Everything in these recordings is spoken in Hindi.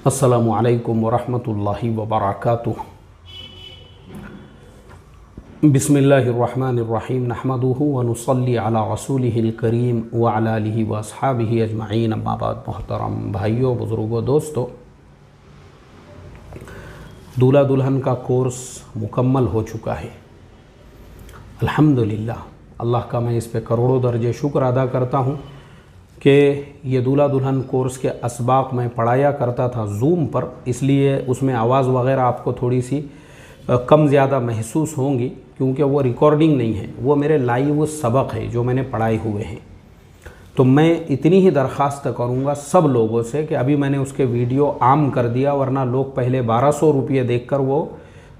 अस्सलामु अलैकुम वरहमतुल्लाहि वबरकातुह। बिस्मिल्लाहिर्रहमानिर्रहीम नहमदुहु व नुसल्ली अला रसूलिहिल करीम व अला आलिहि व अस्हाबिहि अजमईन। अम्मा बाद, मोहतरम भाइयों, बुज़ुर्गों, दोस्तों, दूल्हा दुल्हन का कोर्स मुकम्मल हो चुका है। अल्हम्दुलिल्लाह, अल्लाह का मैं इस पे करोड़ों दर्जे शुक्र अदा करता हूँ कि ये दूल्हा दुल्हन कोर्स के असबाक मैं पढ़ाया करता था ज़ूम पर, इसलिए उसमें आवाज़ वग़ैरह आपको थोड़ी सी कम ज़्यादा महसूस होंगी, क्योंकि वो रिकॉर्डिंग नहीं है, वो मेरे लाइव सबक है जो मैंने पढ़ाए हुए हैं। तो मैं इतनी ही दरख्वास्त करूँगा सब लोगों से कि अभी मैंने उसके वीडियो आम कर दिया, वरना लोग पहले 1200 रुपये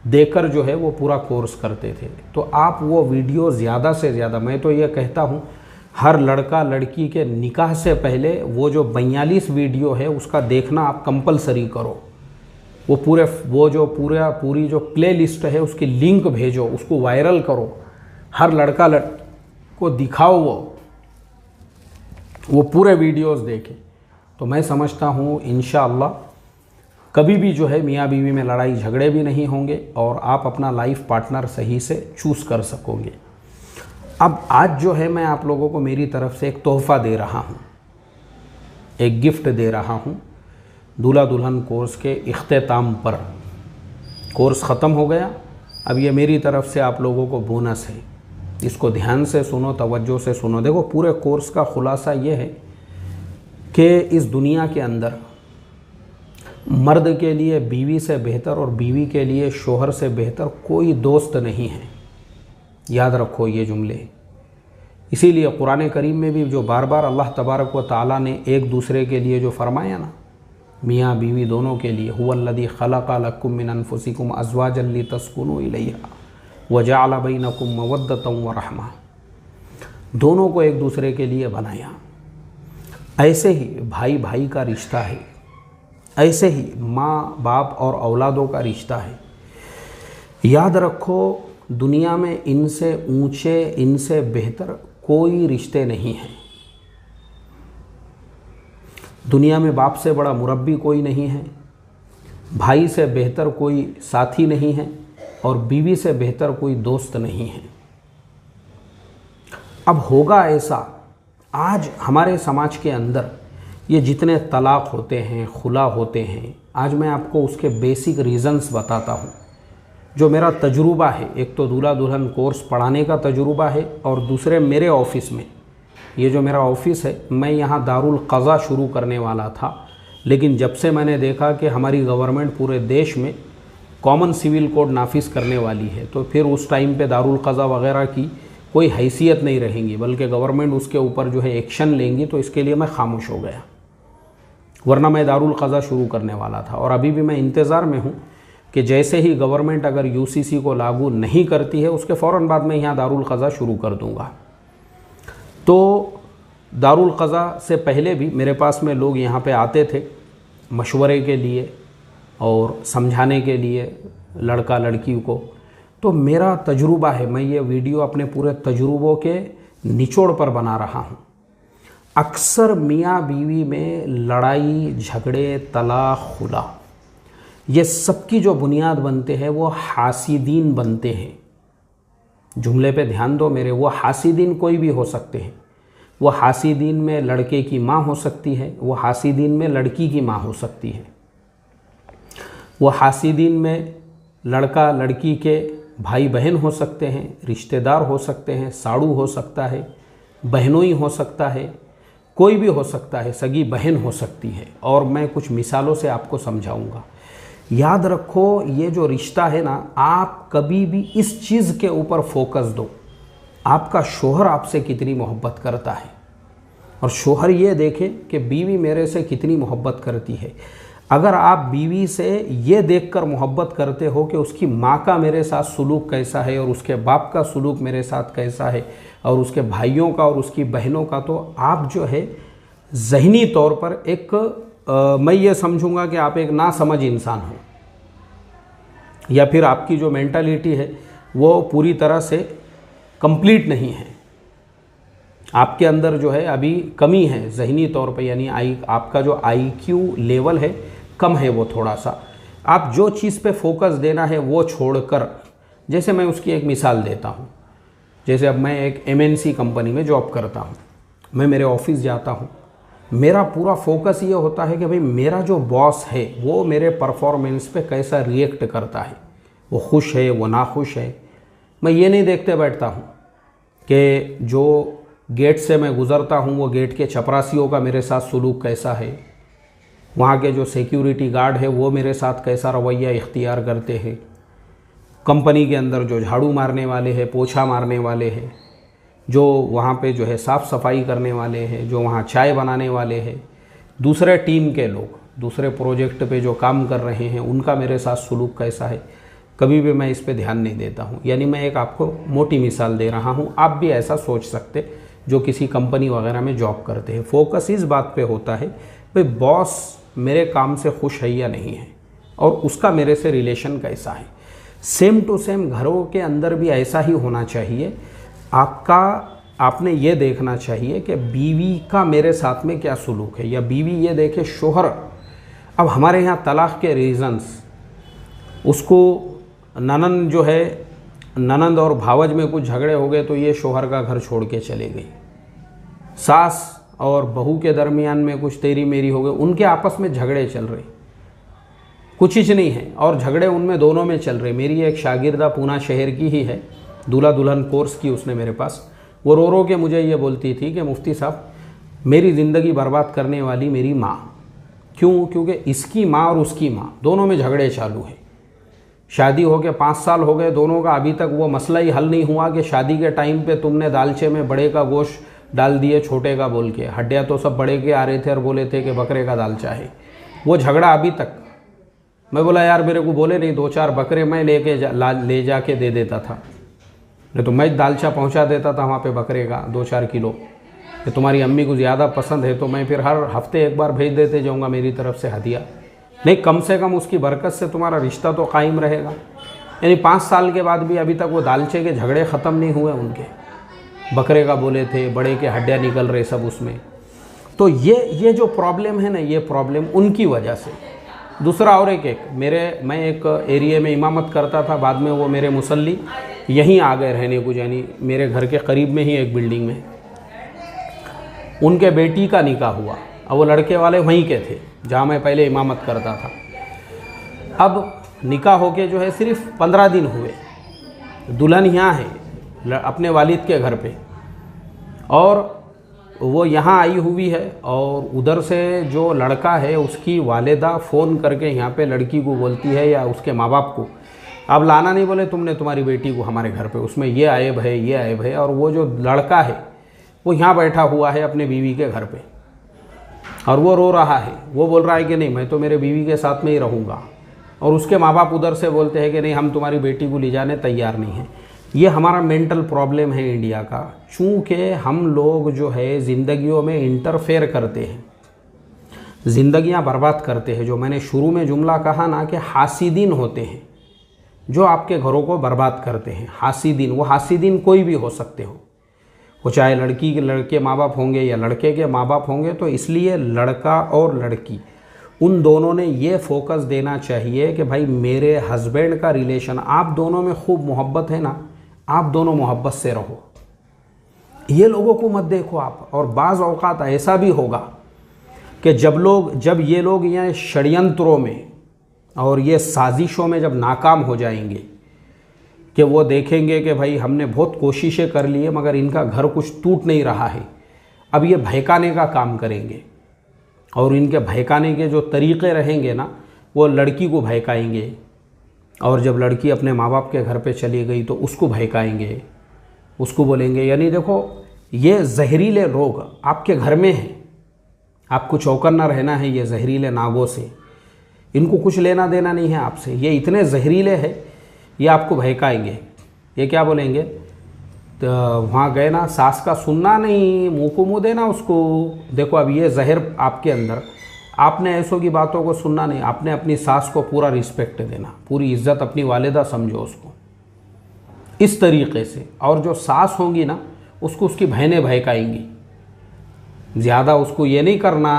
देकर जो है वो पूरा कोर्स करते थे। तो आप वो वीडियो ज़्यादा से ज़्यादा, मैं तो ये कहता हूँ हर लड़का लड़की के निकाह से पहले वो जो 42 वीडियो है उसका देखना आप कंपलसरी करो। वो पूरी जो प्ले लिस्ट है उसकी लिंक भेजो, उसको वायरल करो, हर लड़का को दिखाओ, वो पूरे वीडियोस देखे। तो मैं समझता हूँ इंशाअल्लाह कभी भी जो है मियाँ बीवी में लड़ाई झगड़े भी नहीं होंगे और आप अपना लाइफ पार्टनर सही से चूज़ कर सकोगे। अब आज जो है मैं आप लोगों को मेरी तरफ से एक तोहफ़ा दे रहा हूँ, एक गिफ्ट दे रहा हूँ दूल्हा दुल्हन कोर्स के इख्तिताम पर। कोर्स ख़त्म हो गया, अब ये मेरी तरफ से आप लोगों को बोनस है। इसको ध्यान से सुनो, तवज्जो से सुनो। देखो, पूरे कोर्स का ख़ुलासा ये है कि इस दुनिया के अंदर मर्द के लिए बीवी से बेहतर और बीवी के लिए शोहर से बेहतर कोई दोस्त नहीं है। याद रखो ये जुमले। इसीलिए कुरान करीम में भी जो बार बार अल्लाह तबारक व तआला ने एक दूसरे के लिए जो फरमाया ना, मियाँ बीवी दोनों के लिए, हुवल्लज़ी खलक़ा लकुम मिन अनफुसिकुम अज़वाजन लितस्कुनू इलैहा व जअल बैनकुम मवद्दतन व रहमा, दोनों को एक दूसरे के लिए बनाया। ऐसे ही भाई भाई का रिश्ता है, ऐसे ही माँ बाप और औलादों का रिश्ता है। याद रखो, दुनिया में इनसे ऊंचे, इनसे बेहतर कोई रिश्ते नहीं हैं। दुनिया में बाप से बड़ा मुरब्बी कोई नहीं है, भाई से बेहतर कोई साथी नहीं है और बीवी से बेहतर कोई दोस्त नहीं है। अब होगा ऐसा, आज हमारे समाज के अंदर ये जितने तलाक होते हैं, खुला होते हैं, आज मैं आपको उसके बेसिक रीज़न्स बताता हूँ जो मेरा तजुर्बा है। एक तो दूल्हा दुल्हन कोर्स पढ़ाने का तजुर्बा है और दूसरे मेरे ऑफिस में, ये जो मेरा ऑफिस है, मैं यहाँ दारुल क़ज़ा शुरू करने वाला था, लेकिन जब से मैंने देखा कि हमारी गवर्नमेंट पूरे देश में कॉमन सिविल कोड नाफिज करने वाली है, तो फिर उस टाइम पे दारुल क़ज़ा वगैरह की कोई हैसियत नहीं रहेंगी, बल्कि गवर्नमेंट उसके ऊपर जो है एक्शन लेंगी। तो इसके लिए मैं खामोश हो गया, वरना मैं दारुल क़ज़ा शुरू करने वाला था। और अभी भी मैं इंतज़ार में हूँ कि जैसे ही गवर्नमेंट अगर यूसीसी को लागू नहीं करती है, उसके फ़ौरन बाद मैं यहाँ दारुल क़ज़ा शुरू कर दूँगा। तो दारुल क़ज़ा से पहले भी मेरे पास में लोग यहाँ पे आते थे मशवरे के लिए और समझाने के लिए लड़का लड़की को। तो मेरा तजुर्बा है, मैं ये वीडियो अपने पूरे तजुर्बों के निचोड़ पर बना रहा हूँ। अक्सर मियाँ बीवी में लड़ाई झगड़े, तलाक़, खुला, ये सब की जो बुनियाद बनते हैं वो हासिदीन बनते हैं। जुमले पे ध्यान दो मेरे, वो हासिदीन कोई भी हो सकते हैं। वो हासिदीन में लड़के की माँ हो सकती है, वो हासिदीन में लड़की की माँ हो सकती है, वो हासिदीन में लड़का लड़की के भाई बहन हो सकते हैं, रिश्तेदार हो सकते हैं, साड़ू हो सकता है, बहनोई हो सकता है, कोई भी हो सकता है, सगी बहन हो सकती है। और मैं कुछ मिसालों से आपको समझाऊंगा। याद रखो, ये जो रिश्ता है ना, आप कभी भी इस चीज़ के ऊपर फोकस दो, आपका शोहर आपसे कितनी मोहब्बत करता है, और शोहर ये देखे कि बीवी मेरे से कितनी मोहब्बत करती है। अगर आप बीवी से ये देखकर मोहब्बत करते हो कि उसकी माँ का मेरे साथ सुलूक कैसा है और उसके बाप का सुलूक मेरे साथ कैसा है और उसके भाइयों का और उसकी बहनों का, तो आप जो है ज़हनी तौर पर एक मैं ये समझूंगा कि आप एक नासमझ इंसान हो, या फिर आपकी जो मेंटालिटी है वो पूरी तरह से कंप्लीट नहीं है। आपके अंदर जो है अभी कमी है ज़हनी तौर पे, यानी आपका जो IQ लेवल है कम है वो थोड़ा सा। आप जो चीज़ पे फोकस देना है वो छोड़कर, जैसे मैं उसकी एक मिसाल देता हूँ। जैसे अब मैं एक MNC कंपनी में जॉब करता हूँ, मैं मेरे ऑफिस जाता हूँ, मेरा पूरा फोकस ये होता है कि भाई मेरा जो बॉस है वो मेरे परफॉर्मेंस पे कैसा रिएक्ट करता है, वो खुश है, वो नाखुश है। मैं ये नहीं देखते बैठता हूँ कि जो गेट से मैं गुज़रता हूँ वो गेट के चपरासियों का मेरे साथ सलूक कैसा है, वहाँ के जो सिक्योरिटी गार्ड है वो मेरे साथ कैसा रवैया इख्तियार करते हैं, कंपनी के अंदर जो झाड़ू मारने वाले हैं, पोछा मारने वाले हैं, जो वहाँ पे जो है साफ़ सफाई करने वाले हैं, जो वहाँ चाय बनाने वाले हैं, दूसरे टीम के लोग, दूसरे प्रोजेक्ट पे जो काम कर रहे हैं, उनका मेरे साथ सलूक कैसा है, कभी भी मैं इस पे ध्यान नहीं देता हूँ। यानी मैं एक आपको मोटी मिसाल दे रहा हूँ, आप भी ऐसा सोच सकते जो किसी कंपनी वगैरह में जॉब करते हैं। फोकस इस बात पे होता है भाई बॉस मेरे काम से खुश है या नहीं है और उसका मेरे से रिलेशन कैसा है। सेम टू सेम घरों के अंदर भी ऐसा ही होना चाहिए। आपने ये देखना चाहिए कि बीवी का मेरे साथ में क्या सलूक है, या बीवी ये देखे शोहर। अब हमारे यहाँ तलाक़ के रीज़न्स, उसको ननंद जो है, ननंद और भावज में कुछ झगड़े हो गए तो ये शोहर का घर छोड़ के चले गई, सास और बहू के दरमियान में कुछ तेरी मेरी हो गई, उनके आपस में झगड़े चल रहे, कुछ ही नहीं है और झगड़े उनमें दोनों में चल रहे। मेरी एक शागिर्दा पूना शहर की ही है, दूल्हा दुल्हन कोर्स की उसने मेरे पास, वो रो रो के मुझे ये बोलती थी कि मुफ्ती साहब मेरी ज़िंदगी बर्बाद करने वाली मेरी माँ। क्यों? क्योंकि इसकी माँ और उसकी माँ दोनों में झगड़े चालू है। शादी हो के 5 साल हो गए दोनों का, अभी तक वो मसला ही हल नहीं हुआ कि शादी के टाइम पे तुमने दालचे में बड़े का गोश्त डाल दिए छोटे का बोल के, हड्डियाँ तो सब बड़े के आ रहे थे और बोले थे कि बकरे का दालचा है। वो झगड़ा अभी तक। मैं बोला यार मेरे को बोले नहीं, 2-4 बकरे मैं ले जाके दे देता था, नहीं तो मैं दालचा पहुंचा देता था वहाँ पे बकरे का 2-4 किलो। कि तुम्हारी अम्मी को ज़्यादा पसंद है तो मैं फिर हर हफ्ते एक बार भेज देते जाऊँगा मेरी तरफ से हदिया। नहीं, कम से कम उसकी बरकत से तुम्हारा रिश्ता तो कायम रहेगा। यानी 5 साल के बाद भी अभी तक वो दालचे के झगड़े ख़त्म नहीं हुए उनके, बकरे का बोले थे, बड़े के हड्डियाँ निकल रहे सब उसमें। तो ये जो प्रॉब्लम है ना, ये प्रॉब्लम उनकी वजह से। दूसरा और एक मैं एक एरिया में इमामत करता था, बाद में वो मेरे मुसल्ली यहीं आ गए रहने कुछ, यानी मेरे घर के करीब में ही एक बिल्डिंग में। उनके बेटी का निकाह हुआ, अब वो लड़के वाले वहीं के थे जहाँ मैं पहले इमामत करता था। अब निकाह होके जो है सिर्फ 15 दिन हुए, दुल्हन यहाँ है अपने वालिद के घर पे और वो यहाँ आई हुई है, और उधर से जो लड़का है उसकी वालिदा फ़ोन करके यहाँ पे लड़की को बोलती है या उसके माँ बाप को, अब लाना नहीं बोले तुमने तुम्हारी बेटी को हमारे घर पे, उसमें ये आएब है, ये आएब है। और वो जो लड़का है वो यहाँ बैठा हुआ है अपने बीवी के घर पे और वो रो रहा है, वो बोल रहा है कि नहीं मैं तो मेरे बीवी के साथ में ही रहूँगा, और उसके माँ बाप उधर से बोलते हैं कि नहीं हम तुम्हारी बेटी को ले जाने तैयार नहीं हैं। ये हमारा मेंटल प्रॉब्लम है इंडिया का, चूँकि हम लोग जो है ज़िंदगियों में इंटरफेयर करते हैं, ज़िंदगियाँ बर्बाद करते हैं। जो मैंने शुरू में जुमला कहा ना कि हासिदीन होते हैं जो आपके घरों को बर्बाद करते हैं। हासिदीन, वो हासिदीन कोई भी हो सकते हो, वो चाहे लड़की के लड़के माँ बाप होंगे या लड़के के माँ बाप होंगे। तो इसलिए लड़का और लड़की उन दोनों ने ये फोकस देना चाहिए कि भाई मेरे हस्बैंड का रिलेशन, आप दोनों में खूब मोहब्बत है ना, आप दोनों मोहब्बत से रहो, ये लोगों को मत देखो आप। और बाज़ औक़ात ऐसा भी होगा कि जब ये लोग यहाँ षड्यंत्रों में और ये साजिशों में जब नाकाम हो जाएंगे कि वो देखेंगे कि भाई हमने बहुत कोशिशें कर ली है मगर इनका घर कुछ टूट नहीं रहा है, अब ये भड़काने का काम करेंगे। और इनके भड़काने के जो तरीक़े रहेंगे ना, वो लड़की को भड़काएंगे, और जब लड़की अपने माँ बाप के घर पे चली गई तो उसको भड़काएंगे, उसको बोलेंगे। यानी देखो ये जहरीले रोग आपके घर में हैं, आपको चौकन्ना रहना है ये जहरीले नागों से, इनको कुछ लेना देना नहीं है आपसे, ये इतने जहरीले हैं, ये आपको भड़काएंगे। ये क्या बोलेंगे, तो वहाँ गए ना, सास का सुनना नहीं, मुँह को मुँह देना उसको। देखो अब ये जहर आपके अंदर, आपने ऐसों की बातों को सुनना नहीं, आपने अपनी सास को पूरा रिस्पेक्ट देना, पूरी इज्जत, अपनी वालिदा समझो उसको इस तरीक़े से। और जो सास होंगी ना उसको उसकी बहनें भड़काएंगी, ज़्यादा उसको ये नहीं करना,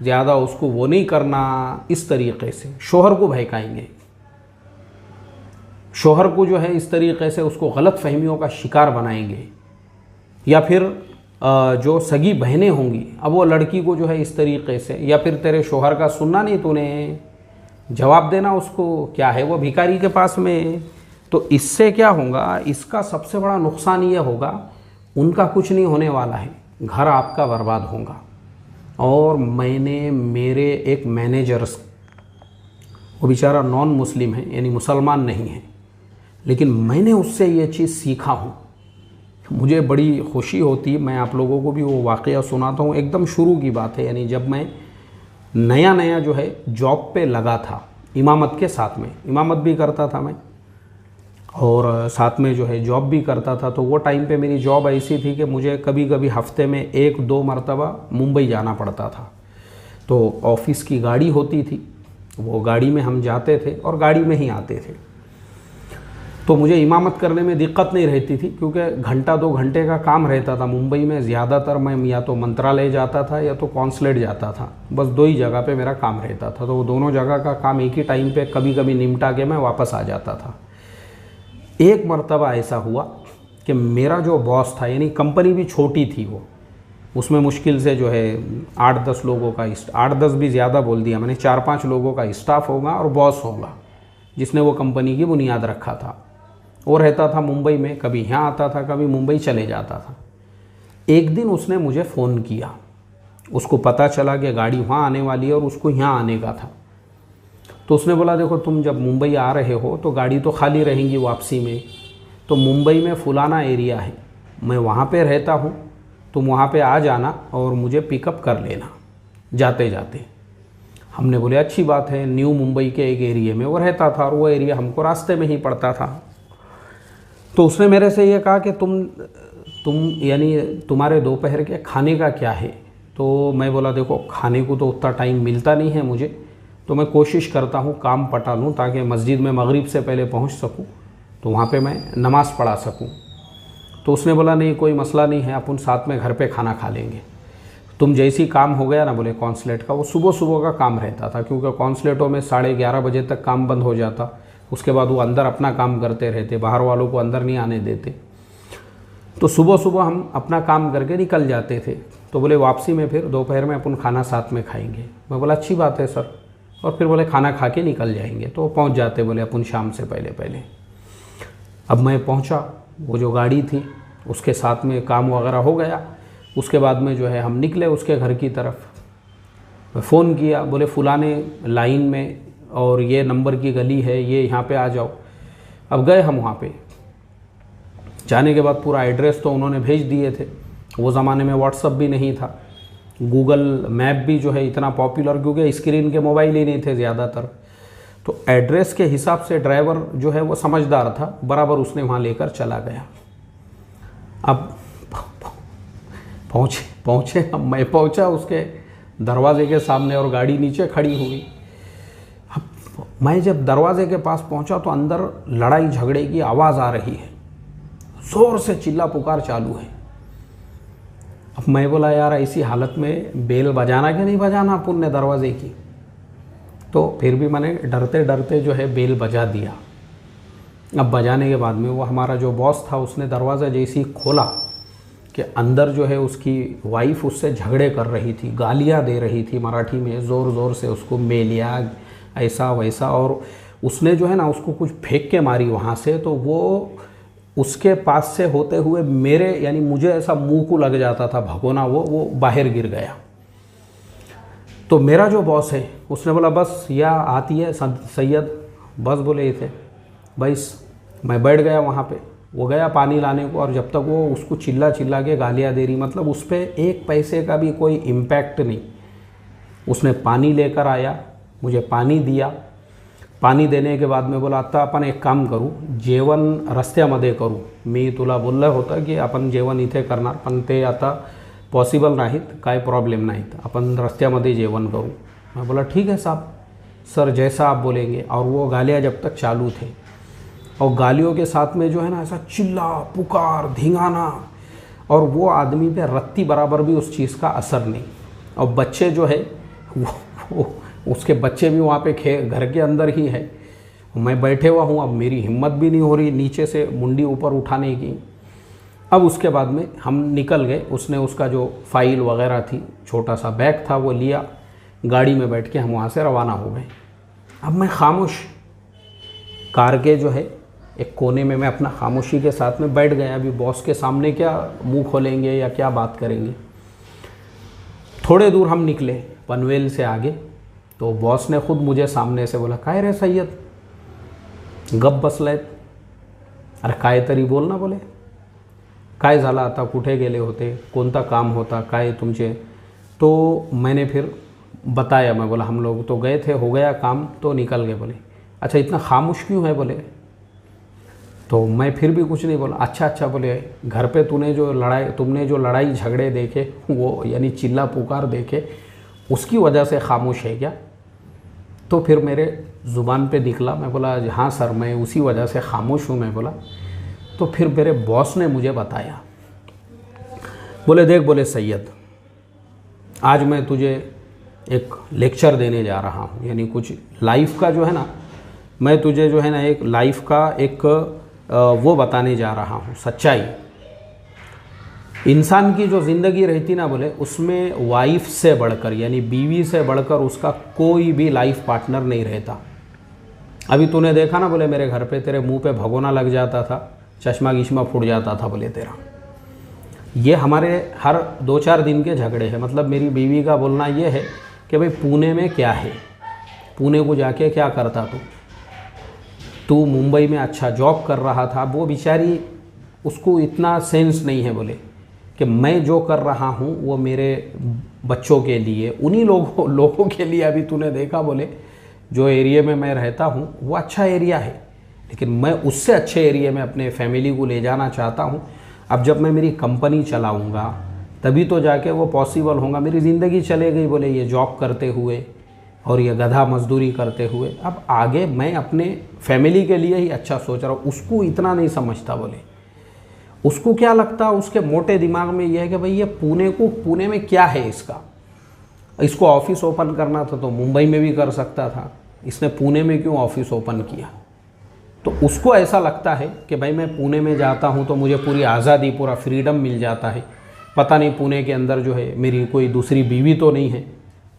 ज़्यादा उसको वो नहीं करना, इस तरीक़े से शोहर को बहकाएंगे, शोहर को जो है इस तरीक़े से उसको गलत फहमियों का शिकार बनाएंगे। या फिर जो सगी बहनें होंगी, अब वो लड़की को जो है इस तरीक़े से, या फिर तेरे शोहर का सुनना नहीं तूने, जवाब देना उसको, क्या है वो भिखारी के पास में। तो इससे क्या होगा, इसका सबसे बड़ा नुकसान ये होगा, उनका कुछ नहीं होने वाला है, घर आपका बर्बाद होगा। और मैंने मेरे एक मैनेजर, वो बेचारा नॉन मुस्लिम है, यानी मुसलमान नहीं है, लेकिन मैंने उससे ये चीज़ सीखा हूँ, मुझे बड़ी खुशी होती है। मैं आप लोगों को भी वो वाक़या सुनाता हूँ। एकदम शुरू की बात है, यानी जब मैं नया नया जो है जॉब पे लगा था, इमामत के साथ में, इमामत भी करता था मैं और साथ में जो है जॉब भी करता था। तो वो टाइम पे मेरी जॉब ऐसी थी कि मुझे कभी कभी हफ्ते में 1-2 मरतबा मुंबई जाना पड़ता था। तो ऑफिस की गाड़ी होती थी, वो गाड़ी में हम जाते थे और गाड़ी में ही आते थे। तो मुझे इमामत करने में दिक्कत नहीं रहती थी, क्योंकि 1-2 घंटे का काम रहता था। मुंबई में ज़्यादातर मैं या तो मंत्रालय जाता था या तो कॉन्सुलेट जाता था, बस 2 ही जगह पे मेरा काम रहता था। तो वो दोनों जगह का काम एक ही टाइम पे कभी कभी निपटा के मैं वापस आ जाता था। एक मरतबा ऐसा हुआ कि मेरा जो बॉस था, यानी कंपनी भी छोटी थी वो, उसमें मुश्किल से जो है 8-10 लोगों का, 8-10 भी ज़्यादा बोल दिया मैंने, 4-5 लोगों का स्टाफ होगा और बॉस होगा जिसने वो कंपनी की बुनियाद रखा था। वो रहता था मुंबई में, कभी यहाँ आता था, कभी मुंबई चले जाता था। एक दिन उसने मुझे फ़ोन किया, उसको पता चला कि गाड़ी वहाँ आने वाली है और उसको यहाँ आने का था। तो उसने बोला देखो तुम जब मुंबई आ रहे हो तो गाड़ी तो खाली रहेंगी वापसी में, तो मुंबई में फुलाना एरिया है, मैं वहाँ पे रहता हूँ, तुम वहाँ पे आ जाना और मुझे पिकअप कर लेना जाते जाते। हमने बोले अच्छी बात है। न्यू मुंबई के एक एरिया में वो रहता था और वो एरिया हमको रास्ते में ही पड़ता था। तो उसने मेरे से ये कहा कि तुम यानी तुम्हारे दोपहर के खाने का क्या है। तो मैं बोला देखो खाने को तो उतना टाइम मिलता नहीं है मुझे, तो मैं कोशिश करता हूँ काम पटा लूँ ताकि मस्जिद में मगरिब से पहले पहुँच सकूँ, तो वहाँ पे मैं नमाज़ पढ़ा सकूँ। तो उसने बोला नहीं कोई मसला नहीं है, अपन साथ में घर पे खाना खा लेंगे। तुम जैसी काम हो गया ना, बोले कॉन्सुलेट का, वो सुबह सुबह का काम रहता था, क्योंकि कॉन्सुलेटों में 11:30 बजे तक काम बंद हो जाता। उसके बाद वो अंदर अपना काम करते रहते, बाहर वालों को अंदर नहीं आने देते। तो सुबह सुबह हम अपना काम करके निकल जाते थे। तो बोले वापसी में फिर दोपहर में अपन खाना साथ में खाएंगे। मैं बोला अच्छी बात है सर। और फिर बोले खाना खा के निकल जाएंगे। तो पहुंच जाते बोले अपन शाम से पहले पहले। अब मैं पहुंचा, वो जो गाड़ी थी उसके साथ में काम वगैरह हो गया। उसके बाद में जो है हम निकले उसके घर की तरफ। मैं फ़ोन किया, बोले फुलाने लाइन में और ये नंबर की गली है, ये यहाँ पे आ जाओ। अब गए हम वहाँ पे। जाने के बाद पूरा एड्रेस तो उन्होंने भेज दिए थे। वो ज़माने में व्हाट्सअप भी नहीं था, गूगल मैप भी जो है इतना पॉपुलर, क्योंकि स्क्रीन के मोबाइल ही नहीं थे ज़्यादातर। तो एड्रेस के हिसाब से ड्राइवर जो है वो समझदार था, बराबर उसने वहाँ लेकर चला गया। अब पहुँचे अब मैं पहुँचा उसके दरवाजे के सामने और गाड़ी नीचे खड़ी हुई। अब मैं जब दरवाजे के पास पहुँचा तो अंदर लड़ाई झगड़े की आवाज़ आ रही है, ज़ोर से चिल्ला पुकार चालू है। अब मैं बोला यार ऐसी हालत में बेल बजाना कि नहीं बजाना अपन ने दरवाजे की। तो फिर भी मैंने डरते डरते जो है बेल बजा दिया। अब बजाने के बाद में वो हमारा जो बॉस था उसने दरवाज़ा जैसे ही खोला कि अंदर जो है उसकी वाइफ उससे झगड़े कर रही थी, गालियाँ दे रही थी मराठी में, ज़ोर ज़ोर से उसको मेलिया ऐसा वैसा। और उसने जो है ना उसको कुछ फेंक के मारी वहाँ से। तो वो उसके पास से होते हुए मेरे यानी मुझे ऐसा मुंह को लग जाता था भगोना, वो बाहर गिर गया। तो मेरा जो बॉस है उसने बोला बस या आती है सैयद, बस बोले ये थे बस। मैं बैठ गया वहाँ पे। वो गया पानी लाने को, और जब तक वो उसको चिल्ला चिल्ला के गालियाँ दे रही, मतलब उस पर 1 पैसे का भी कोई इम्पैक्ट नहीं। उसने पानी लेकर आया, मुझे पानी दिया। पाणी देने के बाद में बोला आता आपण एक काम करू, जेवण रस्त्यामध्ये करू। मी तुला बोललं होतं की आपण जेवण इथे करणार, पण ते आता पॉसिबल नाहीत, काय प्रॉब्लेम नाहीत, आपण रस्त्यामध्ये जेवण करू। मैं बोला ठीक है साहब, सर जैसा आप बोलेंगे। और वो गालियाँ जब तक चालू थे, और गालियों के साथ में जो है ना ऐसा चिल्ला पुकार धिंगाना, और वो आदमी पे रत्ती बराबर भी उस चीज़ का असर नहीं। और बच्चे जो है वो उसके बच्चे भी वहाँ पे घर के अंदर ही है, मैं बैठे हुआ हूँ। अब मेरी हिम्मत भी नहीं हो रही नीचे से मुंडी ऊपर उठाने की। अब उसके बाद में हम निकल गए। उसने उसका जो फाइल वगैरह थी, छोटा सा बैग था, वो लिया, गाड़ी में बैठ के हम वहाँ से रवाना हो गए। अब मैं खामोश कार के जो है एक कोने में मैं अपना खामोशी के साथ में बैठ गया। अभी बॉस के सामने क्या मुंह खोलेंगे या क्या बात करेंगे। थोड़े दूर हम निकले पनवेल से आगे, तो बॉस ने खुद मुझे सामने से बोला, काय रे सय्यद गप बसलायत? अरे काय तरी बोल ना. बोले काय झालं आता, कुठे गेले होते, कोणता काम होता, काय तुमचे? तो मैंने फिर बताया, मैं बोला हम लोग तो गए थे, हो गया काम, तो निकल गए. बोले अच्छा इतना खामोश क्यों है? बोले तो मैं फिर भी कुछ नहीं बोला. अच्छा बोले घर पे तुमने जो लड़ाई झगड़े देखे, वो यानी चिल्ला पुकार देखे, उसकी वजह से खामोश है क्या? तो फिर मेरे ज़ुबान पे निकला, मैं बोला हाँ सर मैं उसी वजह से खामोश हूँ, मैं बोला. तो फिर मेरे बॉस ने मुझे बताया, बोले देख, बोले सैयद आज मैं तुझे एक लेक्चर देने जा रहा हूँ, यानी कुछ लाइफ का जो है ना, मैं तुझे जो है ना एक लाइफ का एक वो बताने जा रहा हूँ, सच्चाई. इंसान की जो ज़िंदगी रहती ना, बोले उसमें वाइफ से बढ़कर यानी बीवी से बढ़कर उसका कोई भी लाइफ पार्टनर नहीं रहता. अभी तूने देखा ना, बोले मेरे घर पे तेरे मुंह पे भगोना लग जाता था, चश्मा गिश्मा फूट जाता था, बोले तेरा. ये हमारे हर 2-4 दिन के झगड़े हैं. मतलब मेरी बीवी का बोलना ये है कि भाई पुणे में क्या है, पुणे को जाके क्या करता तू मुंबई में अच्छा जॉब कर रहा था. वो बेचारी उसको इतना सेंस नहीं है, बोले कि मैं जो कर रहा हूँ वो मेरे बच्चों के लिए, उन्हीं लोगों के लिए. अभी तूने देखा, बोले जो एरिया में मैं रहता हूँ वो अच्छा एरिया है, लेकिन मैं उससे अच्छे एरिया में अपने फैमिली को ले जाना चाहता हूँ. अब जब मैं मेरी कंपनी चलाऊँगा तभी तो जाके वो पॉसिबल होगा. मेरी ज़िंदगी चले गई, बोले ये जॉब करते हुए और ये गधा मजदूरी करते हुए. अब आगे मैं अपने फैमिली के लिए ही अच्छा सोच रहा हूँ. उसको इतना नहीं समझता. बोले उसको क्या लगता, उसके मोटे दिमाग में ये है कि भाई ये पुणे में क्या है इसको ऑफिस ओपन करना था तो मुंबई में भी कर सकता था, इसने पुणे में क्यों ऑफिस ओपन किया? तो उसको ऐसा लगता है कि भाई मैं पुणे में जाता हूँ तो मुझे पूरी आज़ादी, पूरा फ्रीडम मिल जाता है. पता नहीं पुणे के अंदर जो है मेरी कोई दूसरी बीवी तो नहीं है,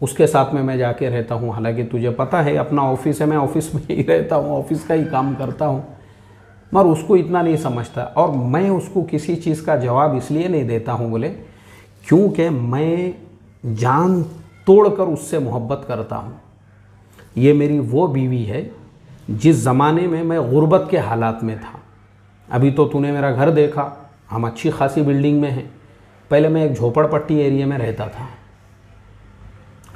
उसके साथ में मैं जाके रहता हूँ. हालांकि तुझे पता है अपना ऑफिस है, मैं ऑफिस में ही रहता हूँ, ऑफिस का ही काम करता हूँ. मगर उसको इतना नहीं समझता. और मैं उसको किसी चीज़ का जवाब इसलिए नहीं देता हूँ, बोले क्योंकि मैं जान तोड़कर उससे मोहब्बत करता हूँ. ये मेरी वो बीवी है जिस ज़माने में मैं गुर्बत के हालात में था. अभी तो तूने मेरा घर देखा, हम अच्छी खासी बिल्डिंग में हैं. पहले मैं एक झोपड़पट्टी एरिया में रहता था.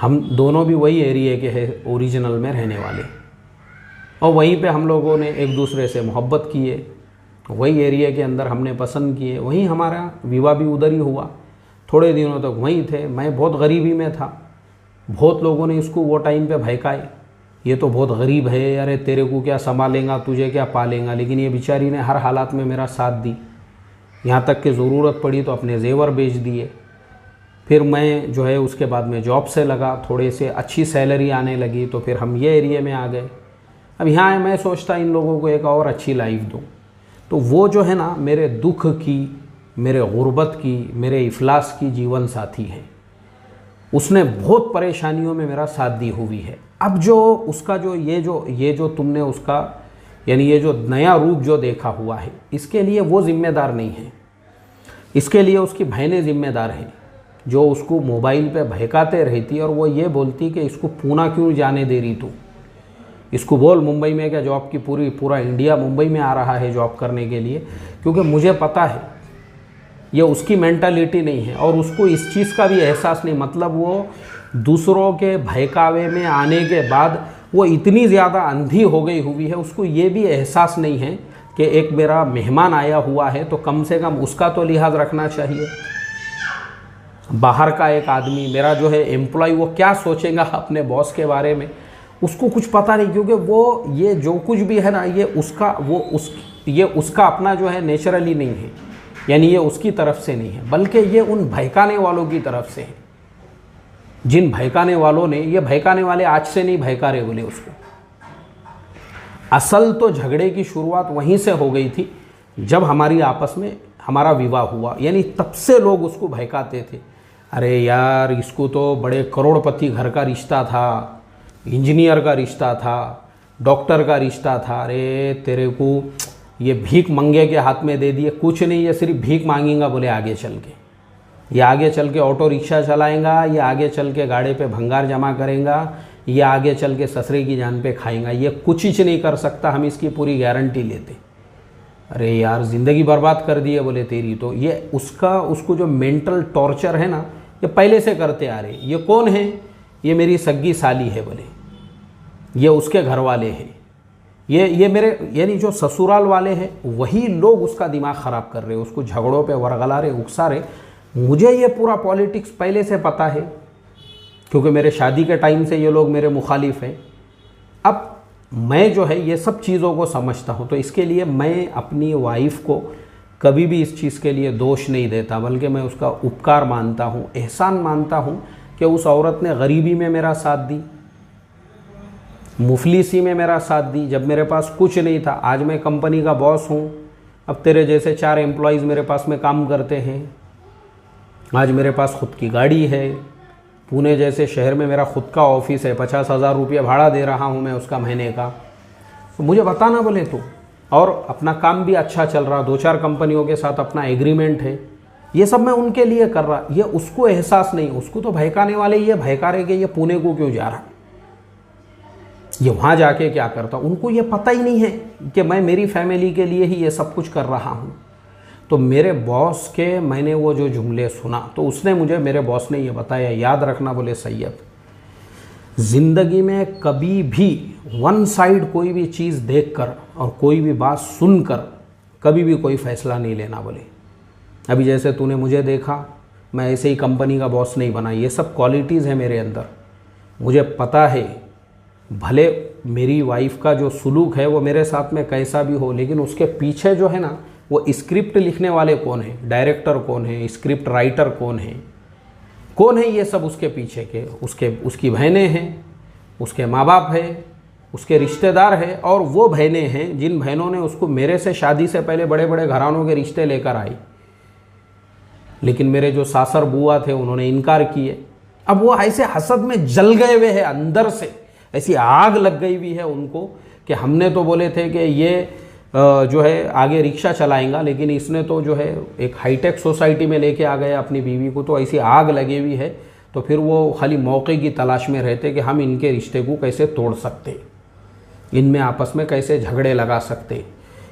हम दोनों भी वही एरिया के हैं, ओरिजिनल में रहने वाले, और वहीं पे हम लोगों ने एक दूसरे से मोहब्बत किए, वही एरिया के अंदर हमने पसंद किए, वहीं हमारा विवाह भी उधर ही हुआ. थोड़े दिनों तक वहीं थे. मैं बहुत गरीबी में था. बहुत लोगों ने इसको वो टाइम पे भड़काए, ये तो बहुत गरीब है, अरे तेरे को क्या संभालेगा, तुझे क्या पालेगा. लेकिन ये बेचारी ने हर हालात में मेरा साथ दी. यहाँ तक कि ज़रूरत पड़ी तो अपने जेवर बेच दिए. फिर मैं जो है उसके बाद में जॉब से लगा, थोड़े से अच्छी सैलरी आने लगी, तो फिर हम ये एरिया में आ गए. अब यहाँ मैं सोचता इन लोगों को एक और अच्छी लाइफ दूँ. तो वो जो है ना मेरे दुख की, मेरे गुर्बत की, मेरे इफलास की जीवन साथी है. उसने बहुत परेशानियों में मेरा साथ दी हुई है. अब जो उसका जो ये जो तुमने उसका यानी ये जो नया रूप जो देखा हुआ है, इसके लिए वो जिम्मेदार नहीं है. इसके लिए उसकी बहनें जिम्मेदार हैं, जो उसको मोबाइल पे बहकाते रहती और वो ये बोलती कि इसको पूना क्यों जाने दे रही तू, इसको बोल मुंबई में क्या जॉब की पूरा इंडिया मुंबई में आ रहा है जॉब करने के लिए. क्योंकि मुझे पता है ये उसकी मेंटालिटी नहीं है और उसको इस चीज़ का भी एहसास नहीं. मतलब वो दूसरों के बहकावे में आने के बाद वो इतनी ज़्यादा अंधी हो गई हुई है, उसको ये भी एहसास नहीं है कि एक मेरा मेहमान आया हुआ है तो कम से कम उसका तो लिहाज रखना चाहिए. बाहर का एक आदमी, मेरा जो है एम्प्लॉय, वो क्या सोचेगा अपने बॉस के बारे में, उसको कुछ पता नहीं. क्योंकि वो ये जो कुछ भी है ना, ये उसका अपना जो है नेचुरली नहीं है, यानी ये उसकी तरफ से नहीं है, बल्कि ये उन बहकाने वालों की तरफ से है. जिन भयकाने वालों ने, ये भयकाने वाले आज से नहीं भयका रहे बोले उसको, असल तो झगड़े की शुरुआत वहीं से हो गई थी जब हमारी आपस में हमारा विवाह हुआ, यानी तब से लोग उसको भयकाते थे। अरे यार, इसको तो बड़े करोड़पति घर का रिश्ता था, इंजीनियर का रिश्ता था, डॉक्टर का रिश्ता था, अरे तेरे को ये भीख मंगे के हाथ में दे दिए, कुछ नहीं, ये सिर्फ भीख मांगेगा बोले आगे चल के, ये आगे चल के ऑटो रिक्शा चलाएगा, ये आगे चल के गाड़ी पे भंगार जमा करेगा, ये आगे चल के ससुरे की जान पे खाएगा, ये कुछ ही नहीं कर सकता, हम इसकी पूरी गारंटी लेते। अरे यार, ज़िंदगी बर्बाद कर दी है बोले तेरी, तो ये उसको जो मेंटल टॉर्चर है ना, ये पहले से करते आ रहे। ये कौन है? ये मेरी सग्गी साली है बोले, ये उसके घर वाले हैं, ये मेरे यानी जो ससुराल वाले हैं, वही लोग उसका दिमाग ख़राब कर रहे, उसको झगड़ों पे वरगला रहे, उकसा रहे। मुझे ये पूरा पॉलिटिक्स पहले से पता है, क्योंकि मेरे शादी के टाइम से ये लोग मेरे मुखालिफ हैं। अब मैं जो है ये सब चीज़ों को समझता हूँ, तो इसके लिए मैं अपनी वाइफ को कभी भी इस चीज़ के लिए दोष नहीं देता, बल्कि मैं उसका उपकार मानता हूँ, एहसान मानता हूँ कि उस औरत ने गरीबी में मेरा साथ दी, मुफलिसी में मेरा साथ दी, जब मेरे पास कुछ नहीं था। आज मैं कंपनी का बॉस हूँ, अब तेरे जैसे 4 एम्प्लॉयज़ मेरे पास में काम करते हैं, आज मेरे पास खुद की गाड़ी है, पुणे जैसे शहर में मेरा खुद का ऑफिस है, 50,000 रुपये भाड़ा दे रहा हूँ मैं उसका महीने का। तो मुझे बताना बोले तो, और अपना काम भी अच्छा चल रहा, 2-4 कंपनियों के साथ अपना एग्रीमेंट है, ये सब मैं उनके लिए कर रहा। ये उसको एहसास नहीं, उसको तो भयकाने वाले ये भयका रहे कि ये पुणे को क्यों जा रहा, ये वहाँ जाके क्या करता। उनको ये पता ही नहीं है कि मैं मेरी फैमिली के लिए ही ये सब कुछ कर रहा हूँ। तो मेरे बॉस के मैंने वो जो जुमले सुना, तो उसने मुझे, मेरे बॉस ने ये बताया, याद रखना बोले सैयद, ज़िंदगी में कभी भी वन साइड कोई भी चीज़ देखकर और कोई भी बात सुनकर कभी भी कोई फ़ैसला नहीं लेना बोले। अभी जैसे तूने मुझे देखा, मैं ऐसे ही कंपनी का बॉस नहीं बना, ये सब क्वालिटीज़ है मेरे अंदर। मुझे पता है भले मेरी वाइफ का जो सुलूक है वो मेरे साथ में कैसा भी हो, लेकिन उसके पीछे जो है ना, वो स्क्रिप्ट लिखने वाले कौन है, डायरेक्टर कौन है, स्क्रिप्ट राइटर कौन है, ये सब उसके पीछे के, उसकी बहनें हैं, उसके माँ बाप है, उसके रिश्तेदार है, और वो बहनें हैं जिन बहनों ने उसको मेरे से शादी से पहले बड़े बड़े घरानों के रिश्ते लेकर आई, लेकिन मेरे जो सासर बुआ थे उन्होंने इनकार किए। अब वो ऐसे हसद में जल गए हुए हैं, अंदर से ऐसी आग लग गई हुई है उनको कि हमने तो बोले थे कि ये जो है आगे रिक्शा चलाएगा, लेकिन इसने तो जो है एक हाईटेक सोसाइटी में लेके आ गया अपनी बीवी को, तो ऐसी आग लगी हुई है। तो फिर वो खाली मौके की तलाश में रहते कि हम इनके रिश्ते को कैसे तोड़ सकते, इनमें आपस में कैसे झगड़े लगा सकते,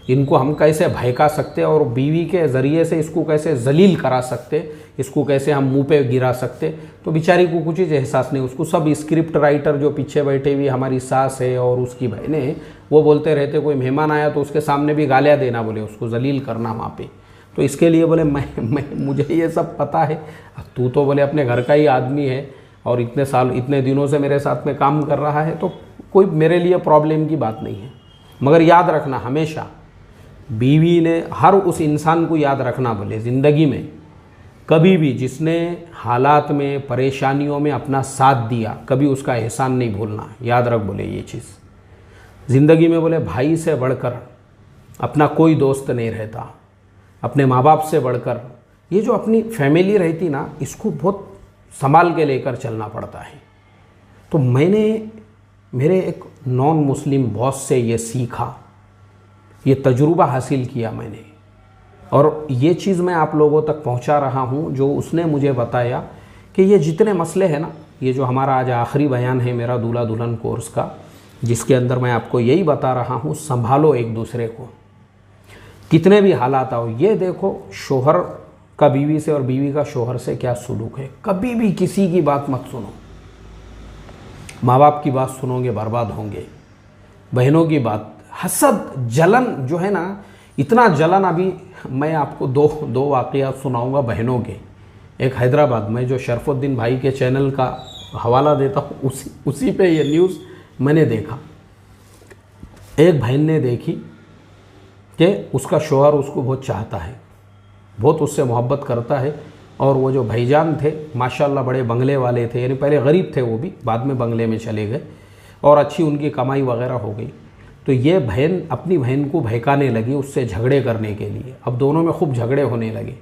इनको हम कैसे भयका सकते और बीवी के ज़रिए से इसको कैसे जलील करा सकते, इसको कैसे हम मुंह पे गिरा सकते। तो बेचारी को कुछ एहसास नहीं, उसको सब स्क्रिप्ट राइटर जो पीछे बैठे हुई हमारी सास है और उसकी बहनें, वो बोलते रहते कोई मेहमान आया तो उसके सामने भी गालियाँ देना बोले, उसको जलील करना वहाँ पे। तो इसके लिए बोले मुझे ये सब पता है, तू तो बोले अपने घर का ही आदमी है और इतने दिनों से मेरे साथ में काम कर रहा है, तो कोई मेरे लिए प्रॉब्लम की बात नहीं है। मगर याद रखना हमेशा, बीवी ने हर उस इंसान को याद रखना बोले ज़िंदगी में कभी भी जिसने हालात में परेशानियों में अपना साथ दिया, कभी उसका एहसान नहीं भूलना। याद रख बोले ये चीज़, ज़िंदगी में बोले भाई से बढ़कर अपना कोई दोस्त नहीं रहता, अपने माँ बाप से बढ़कर ये जो अपनी फैमिली रहती ना, इसको बहुत संभाल के लेकर चलना पड़ता है। तो मैंने मेरे एक नॉन मुस्लिम बॉस से ये सीखा, ये तजुर्बा हासिल किया मैंने, और ये चीज़ मैं आप लोगों तक पहुंचा रहा हूं जो उसने मुझे बताया कि ये जितने मसले हैं ना, ये जो हमारा आज आखिरी बयान है मेरा दूल्हा दुल्हन कोर्स का, जिसके अंदर मैं आपको यही बता रहा हूं, संभालो एक दूसरे को, कितने भी हालात आओ। ये देखो शोहर का बीवी से और बीवी का शोहर से क्या सुलूक है, कभी भी किसी की बात मत सुनो। माँ बाप की बात सुनोगे बर्बाद होंगे, बहनों की बात, हसद जलन जो है ना, इतना जलन। अभी मैं आपको दो वाक़यात सुनाऊंगा बहनों के। एक हैदराबाद में जो शरफुद्दीन भाई के चैनल का हवाला देता हूँ, उसी पे ये न्यूज़ मैंने देखा। एक बहन ने देखी कि उसका शौहर उसको बहुत चाहता है, बहुत उससे मोहब्बत करता है, और वो जो भाईजान थे माशाल्लाह बड़े बंगले वाले थे, यानी पहले गरीब थे वो भी, बाद में बंगले में चले गए और अच्छी उनकी कमाई वगैरह हो गई। तो ये बहन अपनी बहन को बहकाने लगी उससे झगड़े करने के लिए। अब दोनों में खूब झगड़े होने लगे।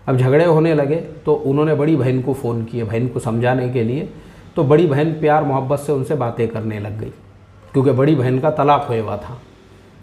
अब झगड़े होने लगे तो उन्होंने बड़ी बहन को फ़ोन किया बहन को समझाने के लिए। तो बड़ी बहन प्यार मोहब्बत से उनसे बातें करने लग गई, क्योंकि बड़ी बहन का तलाक हुआ हुआ था।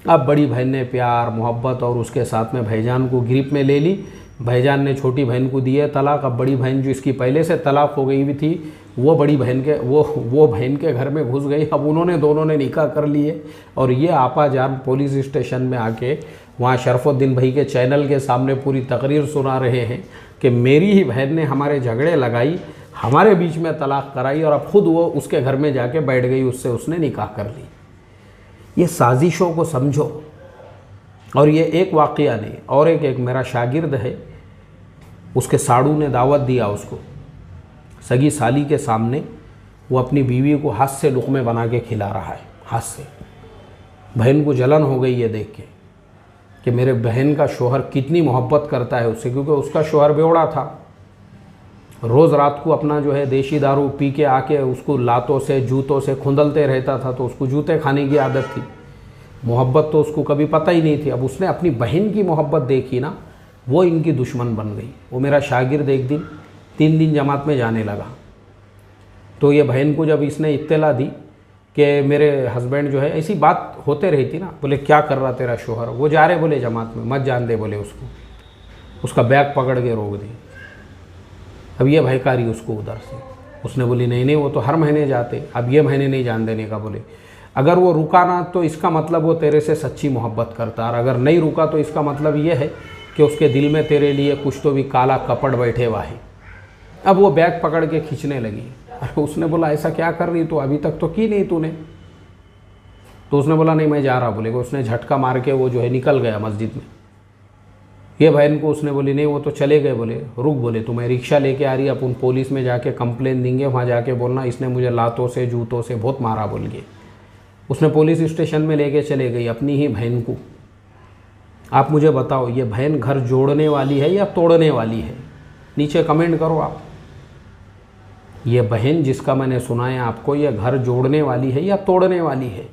अब बड़ी बहन ने प्यार मोहब्बत और उसके साथ में भाईजान को गिरफ्त में ले ली। भाईजान ने छोटी बहन को दिए तलाक। अब बड़ी बहन जो इसकी पहले से तलाक हो गई हुई थी वो बड़ी बहन के वो बहन के घर में घुस गई। अब दोनों ने निकाह कर लिए और ये आपा जान पुलिस स्टेशन में आके वहाँ शरफुद्दीन भाई के चैनल के सामने पूरी तकरीर सुना रहे हैं कि मेरी ही बहन ने हमारे झगड़े लगाई, हमारे बीच में तलाक कराई और अब खुद वो उसके घर में जाके बैठ गई, उससे उसने निकाह कर ली। ये साजिशों को समझो। और ये एक वाक़या नहीं, और एक मेरा शागिर्द है, उसके साड़ू ने दावत दिया उसको सगी साली के सामने। वो अपनी बीवी को हाथ से लुक़मे बना के खिला रहा है, हाथ से। बहन को जलन हो गई ये देख के कि मेरे बहन का शोहर कितनी मोहब्बत करता है उससे, क्योंकि उसका शोहर बेवड़ा था। रोज़ रात को अपना जो है देशी दारू पी के आके उसको लातों से जूतों से खुंदलते रहता था, तो उसको जूते खाने की आदत थी। मोहब्बत तो उसको कभी पता ही नहीं थी। अब उसने अपनी बहन की मोहब्बत देखी ना, वो इनकी दुश्मन बन गई। वो मेरा शागिर्द एक दिन 3 दिन जमात में जाने लगा। तो ये बहन को जब इसने इत्तला दी कि मेरे हस्बैंड जो है, ऐसी बात होते रही थी ना, बोले क्या कर रहा तेरा शोहर, वो जा रहे बोले जमात में, मत जान दे बोले उसको, उसका बैग पकड़ के रोक दे। अब ये भयकारी उसको उधर से, उसने बोली नहीं वो तो हर महीने जाते, अब ये महीने नहीं जान देने का। बोले अगर वो रुका ना तो इसका मतलब वो तेरे से सच्ची मोहब्बत करता, और अगर नहीं रुका तो इसका मतलब ये है कि उसके दिल में तेरे लिए कुछ तो भी काला कपड़ बैठे हुआ है। अब वो बैग पकड़ के खींचने लगी। अरे उसने बोला ऐसा क्या कर रही तू, अभी तक तो की नहीं तूने। तो उसने बोला नहीं मैं जा रहा। बोले उसने झटका मार के वो जो है निकल गया मस्जिद में। ये बहन को उसने बोली नहीं वो तो चले गए। बोले रुक, बोले तुम्हें रिक्शा लेके आ रही है, अपन पुलिस में जाके कंप्लेन देंगे, वहाँ जाके बोलना इसने मुझे लातों से जूतों से बहुत मारा बोल के। उसने पुलिस स्टेशन में लेके चले गई अपनी ही बहन को। आप मुझे बताओ ये बहन घर जोड़ने वाली है या तोड़ने वाली है? नीचे कमेंट करो आप। ये बहन जिसका मैंने सुनाया आपको, ये घर जोड़ने वाली है या तोड़ने वाली है?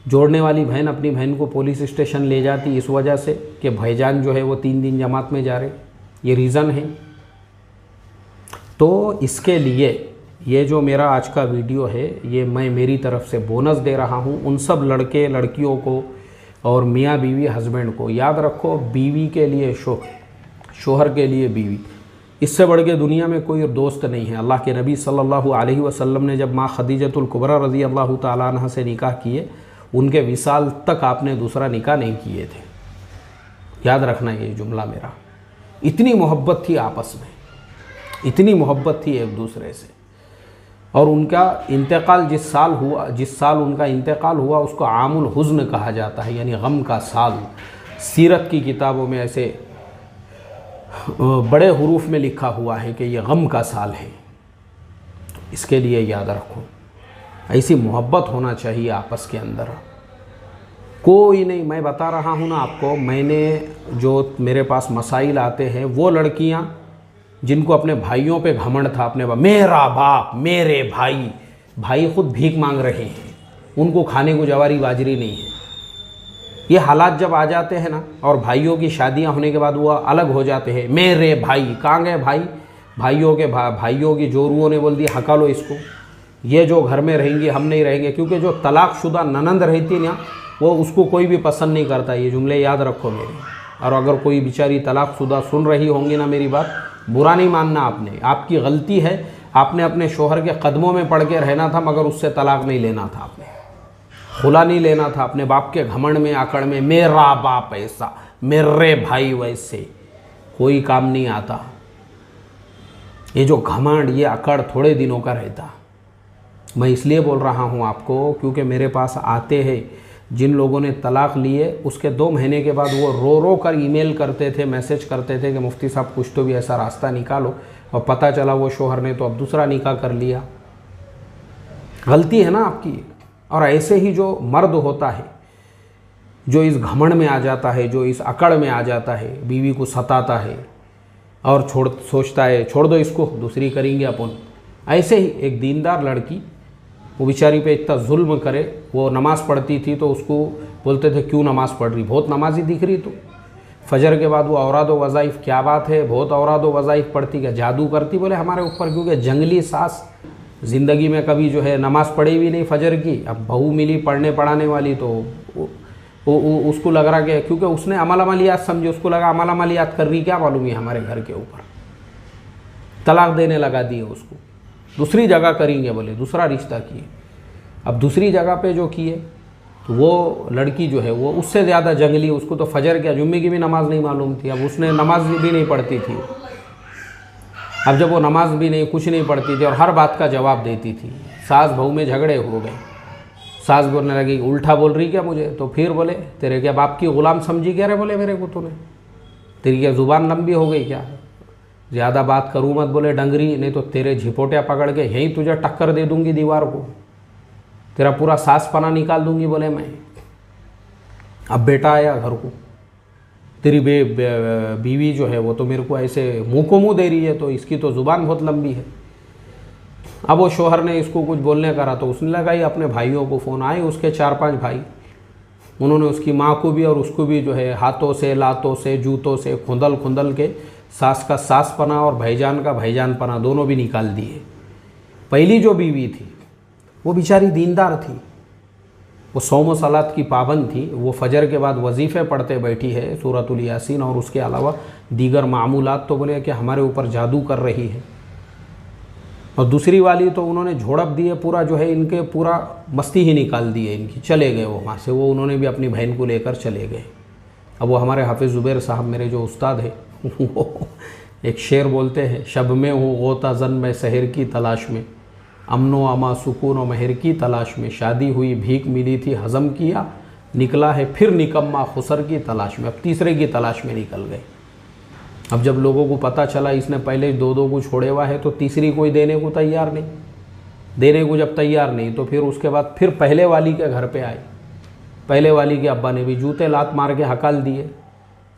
जोड़ने वाली बहन अपनी बहन को पुलिस स्टेशन ले जाती इस वजह से कि भाईजान जो है वो 3 दिन जमात में जा रहे, ये रीज़न है। तो इसके लिए ये जो मेरा आज का वीडियो है ये मैं मेरी तरफ से बोनस दे रहा हूँ उन सब लड़के लड़कियों को और मियाँ बीवी हस्बैंड को। याद रखो, बीवी के लिए शोहर के लिए बीवी, इससे बढ़ के दुनिया में कोई दोस्त नहीं है। अल्लाह के नबी सल्लल्लाहु अलैहि वसल्लम ने जब माँ खदीजतुल कुबरा रज़ी अल्लाह ताला अन्हा से निकाह किए, उनके विसाल तक आपने दूसरा निकाह नहीं किए थे। याद रखना ये जुमला मेरा। इतनी मोहब्बत थी आपस में, इतनी मोहब्बत थी एक दूसरे से। और उनका इंतकाल जिस साल उनका इंतकाल हुआ उसको आमुल हुज़्न कहा जाता है, यानी गम का साल। सीरत की किताबों में ऐसे बड़े हुरूफ में लिखा हुआ है कि ये गम का साल है। इसके लिए याद रखो, ऐसी मोहब्बत होना चाहिए आपस के अंदर। कोई नहीं, मैं बता रहा हूँ ना आपको, मैंने जो मेरे पास मसाइल आते हैं वो लड़कियाँ जिनको अपने भाइयों पे घमंड था, अपने मेरा बाप मेरे भाई खुद भीख मांग रहे हैं, उनको खाने को जवारी बाजरी नहीं है। ये हालात जब आ जाते हैं ना, और भाइयों की शादियां होने के बाद वो अलग हो जाते हैं। मेरे भाई कहाँ गए भाई? भाइयों की जोरुओं ने बोल दिया हका लो इसको, ये जो घर में रहेंगी हम नहीं रहेंगे। क्योंकि जो तलाकशुदा ननंद रहती ना, वो उसको कोई भी पसंद नहीं करता। ये जुमले याद रखो मेरे। और अगर कोई बेचारी तलाकशुदा सुन रही होंगी ना मेरी बात, बुरा नहीं मानना आपने, आपकी गलती है। आपने अपने शोहर के कदमों में पड़ के रहना था, मगर उससे तलाक नहीं लेना था, आपने खुला नहीं लेना था। अपने बाप के घमंड में आकड़ में मेरा बाप ऐसा, मेरे भाई वैसे, कोई काम नहीं आता। ये जो घमंड, ये अकड़ थोड़े दिनों का रहता। मैं इसलिए बोल रहा हूँ आपको क्योंकि मेरे पास आते हैं जिन लोगों ने तलाक लिए, उसके 2 महीने के बाद वो रो रो कर ईमेल करते थे, मैसेज करते थे कि मुफ्ती साहब कुछ तो भी ऐसा रास्ता निकालो। और पता चला वो शोहर ने तो अब दूसरा निकाह कर लिया। गलती है ना आपकी। और ऐसे ही जो मर्द होता है जो इस घमंड में आ जाता है, जो इस अकड़ में आ जाता है, बीवी को सताता है, और सोचता है छोड़ दो इसको, दूसरी करेंगे अपन। ऐसे ही एक दीनदार लड़की, वो बेचारी पे इतना जुल्म करे। वो नमाज़ पढ़ती थी तो उसको बोलते थे क्यों नमाज़ पढ़ रही, बहुत नमाजी दिख रही तो। फजर के बाद वो औराद व वज़ाइफ, क्या बात है बहुत औराद व वज़ाइफ पढ़ती, क्या जादू करती? बोले हमारे ऊपर, क्योंकि जंगली सास ज़िंदगी में कभी जो है नमाज़ पढ़ी भी नहीं फजर की, अब बहू मिली पढ़ने पढ़ाने वाली, तो उसको लग रहा कि क्योंकि उसने अमल अमलियात समझी, उसको लगा अमल अमलियात कर रही, क्या मालूम है हमारे घर के ऊपर। तलाक देने लगा दिए उसको, दूसरी जगह करेंगे बोले, दूसरा रिश्ता किए। अब दूसरी जगह पे जो किए तो वो लड़की जो है वो उससे ज़्यादा जंगली, उसको तो फजर क्या जुम्मे की भी नमाज़ नहीं मालूम थी। अब उसने नमाज भी नहीं पढ़ती थी। अब जब वो नमाज भी नहीं, कुछ नहीं पढ़ती थी और हर बात का जवाब देती थी, सास बहू में झगड़े हो गए। सास बोलने लगी उल्टा बोल रही क्या मुझे, तो फिर बोले तेरे क्या बाप की ग़ुलाम समझी क्या रे, बोले मेरे को तूने, तेरी क्या ज़ुबान लंबी हो गई क्या, ज़्यादा बात करूँ मत बोले डंगरी, नहीं तो तेरे झिपोटिया पकड़ के यहीं तुझे टक्कर दे दूंगी दीवार को, तेरा पूरा सास पना निकाल दूंगी बोले मैं। अब बेटा आया घर को, तेरी बीवी जो है वो तो मेरे को ऐसे मुँह को मुँह दे रही है, तो इसकी तो ज़ुबान बहुत लंबी है। अब वो शोहर ने इसको कुछ बोलने करा तो उसने लगाई अपने भाइयों को फ़ोन, आए उसके 4-5 भाई, उन्होंने उसकी माँ को भी और उसको भी जो है हाथों से, लातों से, जूतों से खुंदल खुंदल के सास का सासपना और भाईजान का भाईजानपना दोनों भी निकाल दिए। पहली जो बीवी थी वो बेचारी दीनदार थी, वो सौम सलात की पाबंद थी, वो फजर के बाद वजीफ़े पढ़ते बैठी है सूरतुल यासीन और उसके अलावा दीगर मामूलात, तो बोले कि हमारे ऊपर जादू कर रही है। और दूसरी वाली तो उन्होंने झोड़प दिए, पूरा जो है इनके पूरा मस्ती ही निकाल दी है इनकी, चले गए वो वहाँ से, वो उन्होंने भी अपनी बहन को लेकर चले गए। अब वो हमारे हाफिज़ ज़ुबैर साहब मेरे जो उस्ताद है वो एक शेर बोलते हैं, शब में हूँ गोता जन में शहर की तलाश में, अमनो अमा सुकून व महर की तलाश में, शादी हुई भीख मिली थी हज़म किया, निकला है फिर निकम्मा खुसर की तलाश में। अब तीसरे की तलाश में निकल गए। अब जब लोगों को पता चला इसने पहले 2-2 को छोड़े हुआ है तो तीसरी कोई देने को तैयार नहीं, देने को जब तैयार नहीं तो फिर उसके बाद फिर पहले वाली के घर पे आए। पहले वाली के अब्बा ने भी जूते लात मार के हकाल दिए।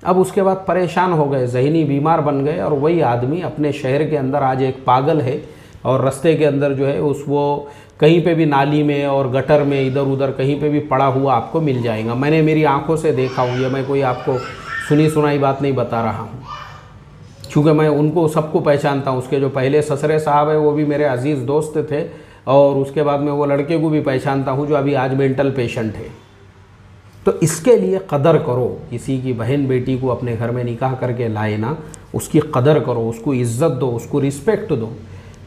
अब उसके बाद परेशान हो गए, ज़हनी बीमार बन गए, और वही आदमी अपने शहर के अंदर आज एक पागल है और रास्ते के अंदर जो है वो कहीं पे भी नाली में और गटर में इधर उधर कहीं पे भी पड़ा हुआ आपको मिल जाएगा। मैंने मेरी आंखों से देखा हूँ, ये मैं कोई आपको सुनी सुनाई बात नहीं बता रहा हूँ, क्योंकि मैं उनको सबको पहचानता हूँ। उसके जो पहले ससरे साहब है वो भी मेरे अजीज़ दोस्त थे, और उसके बाद में वो लड़के को भी पहचानता हूँ जो अभी आज मेंटल पेशेंट है। तो इसके लिए कदर करो, किसी की बहन बेटी को अपने घर में निकाह करके लाए ना, उसकी कदर करो, उसको इज़्ज़त दो, उसको रिस्पेक्ट दो।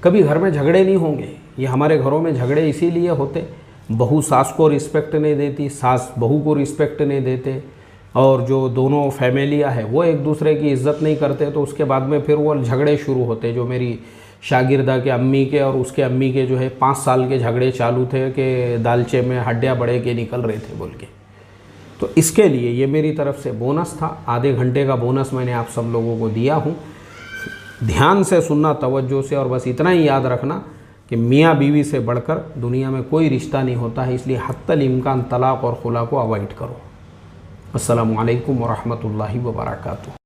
कभी घर में झगड़े नहीं होंगे। ये हमारे घरों में झगड़े इसीलिए होते, बहू सास को रिस्पेक्ट नहीं देती, सास बहू को रिस्पेक्ट नहीं देते, और जो दोनों फैमिलियाँ हैं वो एक दूसरे की इज़्ज़त नहीं करते, तो उसके बाद में फिर वो झगड़े शुरू होते। जो मेरी शागिर्दा के अम्मी के और उसके अम्मी के जो है 5 साल के झगड़े चालू थे कि दालचे में हड्डियाँ बड़े के निकल रहे थे बोल के। तो इसके लिए ये मेरी तरफ से बोनस था, आधे घंटे का बोनस मैंने आप सब लोगों को दिया हूँ। ध्यान से सुनना, तवज्जो से, और बस इतना ही याद रखना कि मियाँ बीवी से बढ़कर दुनिया में कोई रिश्ता नहीं होता है, इसलिए हत्तल इम्कान तलाक़ और खुला को अवॉइड करो। अस्सलामु अलैकुम व रहमतुल्लाहि व बरकातुहू।